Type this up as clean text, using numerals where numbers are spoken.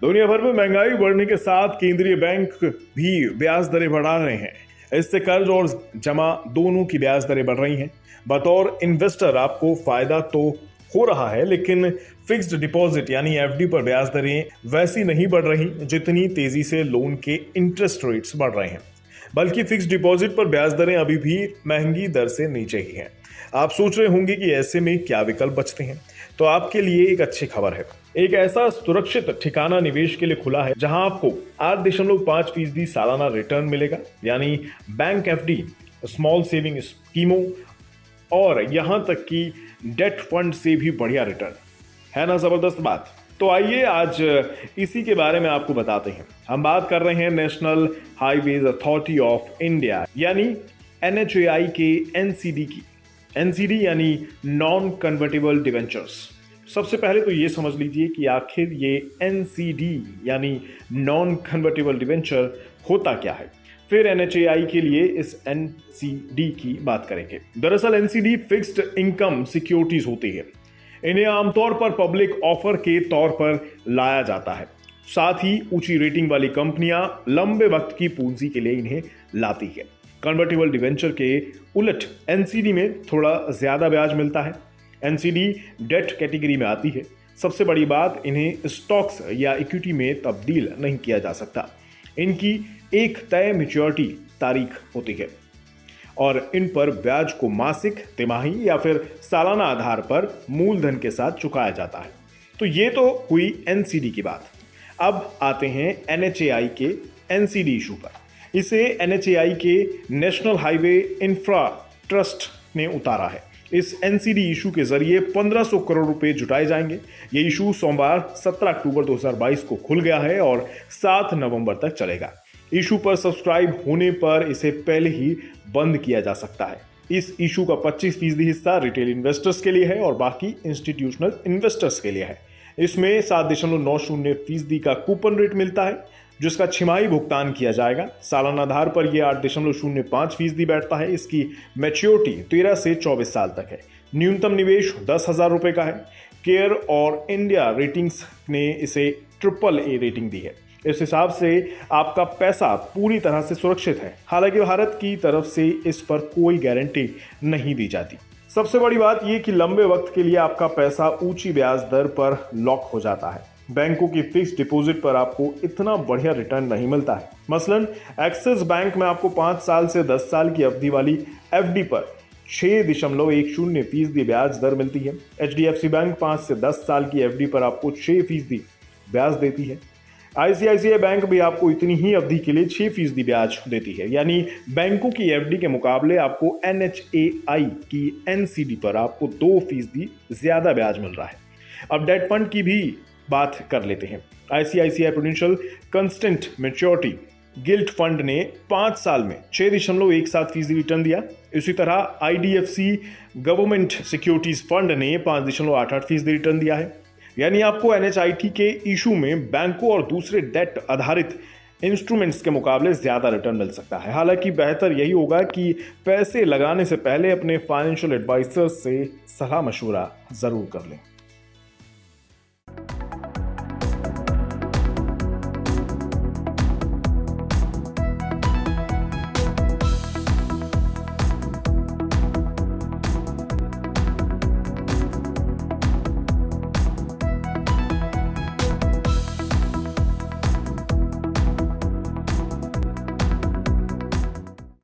दुनिया भर में महंगाई बढ़ने के साथ केंद्रीय बैंक भी ब्याज दरें बढ़ा रहे हैं। इससे कर्ज और जमा दोनों की ब्याज दरें बढ़ रही हैं। बतौर इन्वेस्टर आपको फायदा तो हो रहा है, लेकिन फिक्स्ड डिपॉजिट यानी एफडी पर ब्याज दरें वैसी नहीं बढ़ रही जितनी तेजी से लोन के इंटरेस्ट रेट्स बढ़ रहे हैं। बल्कि फिक्स्ड डिपॉजिट पर ब्याज दरें अभी भी महंगी दर से नीचे ही हैं। आप सोच रहे होंगे कि ऐसे में क्या विकल्प बचते हैं, तो आपके लिए एक अच्छी खबर है। एक ऐसा सुरक्षित ठिकाना निवेश के लिए खुला है जहां आपको 8.5% सालाना रिटर्न मिलेगा, यानी बैंक एफडी, स्मॉल सेविंग स्कीमों और यहां तक कि डेट फंड से भी बढ़िया रिटर्न है ना। जबरदस्त बात। तो आइए आज इसी के बारे में आपको बताते हैं। हम बात कर रहे हैं national highways authority of India यानी NHAI के NCD की। NCD यानी नॉन कन्वर्टेबल डिवेंचर्स। सबसे पहले तो ये समझ लीजिए कि आखिर ये NCD यानी नॉन कन्वर्टेबल डिवेंचर होता क्या है, फिर NHAI के लिए इस NCD की बात करेंगे। दरअसल NCD फिक्स्ड इनकम सिक्योरिटीज होती है। इन्हें आमतौर पर पब्लिक ऑफर के तौर पर लाया जाता है। साथ ही ऊंची रेटिंग वाली कंपनियां लंबे वक्त की पूंजी के लिए इन्हें लाती है। कन्वर्टेबल डिवेंचर के उलट NCD में थोड़ा ज्यादा ब्याज मिलता है। NCD डेट कैटेगरी में आती है। सबसे बड़ी बात, इन्हें स्टॉक्स या इक्विटी में तब्दील नहीं किया जा सकता। इनकी एक तय मैच्योरिटी तारीख होती है और इन पर ब्याज को मासिक, तिमाही या फिर सालाना आधार पर मूलधन के साथ चुकाया जाता है। तो ये तो हुई NCD की बात। अब आते हैं NHAI के NCD इशू पर। इसे NHAI के नेशनल हाईवे इंफ्रा ट्रस्ट ने उतारा है। इस NCD इशू के जरिए 1500 करोड़ रुपए जुटाए जाएंगे। ये इशू सोमवार 17 अक्टूबर 2022 को खुल गया है और 7 नवंबर तक चलेगा। इशू पर सब्सक्राइब होने पर इसे पहले ही बंद किया जा सकता है। इस इशू का 25% हिस्सा रिटेल इन्वेस्टर्स के लिए है और बाकी इंस्टीट्यूशनल इन्वेस्टर्स के लिए है। इसमें 7.90% का कूपन रेट मिलता है, जिसका छिमाही भुगतान किया जाएगा। सालाना आधार पर यह 8.05% बैठता है। इसकी मैच्योरिटी 13 से 24 साल तक है। न्यूनतम निवेश 10,000 रुपए का है। केयर और इंडिया रेटिंग्स ने इसे AAA रेटिंग दी है। इस हिसाब से आपका पैसा पूरी तरह से सुरक्षित है। हालांकि भारत की तरफ से इस पर कोई गारंटी नहीं दी जाती। सबसे बड़ी बात यह कि लंबे वक्त के लिए आपका पैसा ऊंची ब्याज दर पर लॉक हो जाता है। बैंकों की फिक्स डिपॉजिट पर आपको इतना बढ़िया रिटर्न नहीं मिलता है। मसलन एक्सिस बैंक में आपको 5 साल से 10 साल की अवधि वाली FD पर 6.10% ब्याज दर मिलती है। HDFC बैंक 5 से 10 साल की FD पर आपको 6% ब्याज देती है। ICICI बैंक भी आपको इतनी ही अवधि के लिए 6% ब्याज देती है। यानी बैंकों की FD के मुकाबले आपको NHAI की NCD पर आपको 2% ज्यादा ब्याज मिल रहा है। अब डेट फंड की भी बात कर लेते हैं। ICICI Prudential constant maturity gilt fund ने 5 साल में 6.17% रिटर्न दिया। इसी तरह IDFC गवर्नमेंट सिक्योरिटीज फंड ने 5.88% रिटर्न दिया है। यानी आपको NHIT के इशू में बैंकों और दूसरे डेट आधारित इंस्ट्रूमेंट्स के मुकाबले ज्यादा रिटर्न मिल सकता है। हालांकि बेहतर यही होगा कि पैसे लगाने से पहले अपने फाइनेंशियल एडवाइजर से सलाह मशवरा जरूर कर लें।